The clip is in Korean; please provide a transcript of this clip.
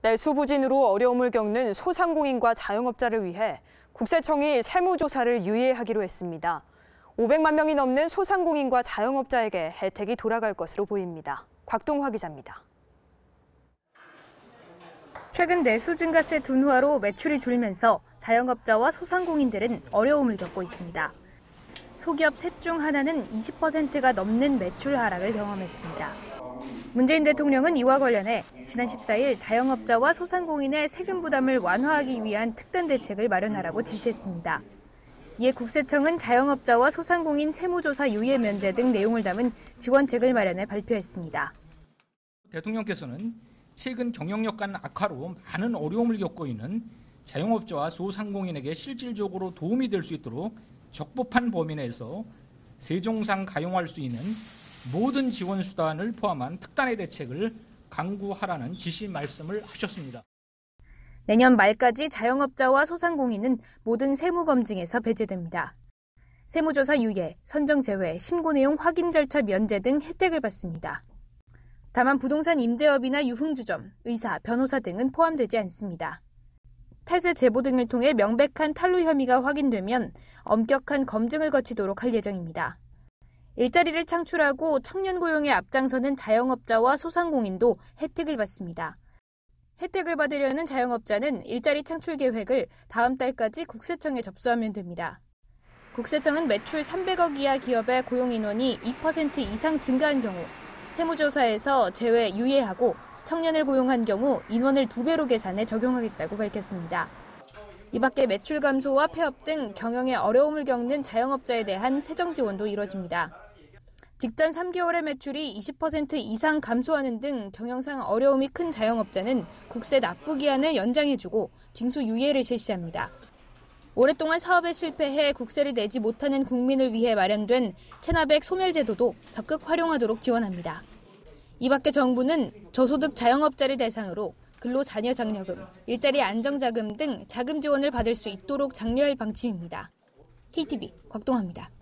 내수 부진으로 어려움을 겪는 소상공인과 자영업자를 위해 국세청이 세무조사를 유예하기로 했습니다. 500만 명이 넘는 소상공인과 자영업자에게 혜택이 돌아갈 것으로 보입니다. 곽동화 기자입니다. 최근 내수 증가세 둔화로 매출이 줄면서 자영업자와 소상공인들은 어려움을 겪고 있습니다. 소기업 셋 중 하나는 20%가 넘는 매출 하락을 경험했습니다. 문재인 대통령은 이와 관련해 지난 14일 자영업자와 소상공인의 세금 부담을 완화하기 위한 특단 대책을 마련하라고 지시했습니다. 이에 국세청은 자영업자와 소상공인 세무조사 유예 면제 등 내용을 담은 지원책을 마련해 발표했습니다. 대통령께서는 최근 경영력 간 악화로 많은 어려움을 겪고 있는 자영업자와 소상공인에게 실질적으로 도움이 될 수 있도록 적법한 범위 내에서 세종상 가용할 수 있는 모든 지원 수단을 포함한 특단의 대책을 강구하라는 지시 말씀을 하셨습니다. 내년 말까지 자영업자와 소상공인은 모든 세무 검증에서 배제됩니다. 세무조사 유예, 선정 제외, 신고 내용 확인 절차 면제 등 혜택을 받습니다. 다만 부동산 임대업이나 유흥주점, 의사, 변호사 등은 포함되지 않습니다. 탈세 제보 등을 통해 명백한 탈루 혐의가 확인되면 엄격한 검증을 거치도록 할 예정입니다. 일자리를 창출하고 청년 고용에 앞장서는 자영업자와 소상공인도 혜택을 받습니다. 혜택을 받으려는 자영업자는 일자리 창출 계획을 다음 달까지 국세청에 접수하면 됩니다. 국세청은 매출 300억 이하 기업의 고용 인원이 2% 이상 증가한 경우 세무조사에서 제외 유예하고 청년을 고용한 경우 인원을 2배로 계산해 적용하겠다고 밝혔습니다. 이 밖에 매출 감소와 폐업 등 경영에 어려움을 겪는 자영업자에 대한 세정 지원도 이뤄집니다. 직전 3개월의 매출이 20% 이상 감소하는 등 경영상 어려움이 큰 자영업자는 국세 납부 기한을 연장해주고 징수 유예를 실시합니다. 오랫동안 사업에 실패해 국세를 내지 못하는 국민을 위해 마련된 체납액 소멸 제도도 적극 활용하도록 지원합니다. 이 밖에 정부는 저소득 자영업자를 대상으로 근로자녀장려금, 일자리 안정자금 등 자금 지원을 받을 수 있도록 장려할 방침입니다. KTV 곽동화입니다.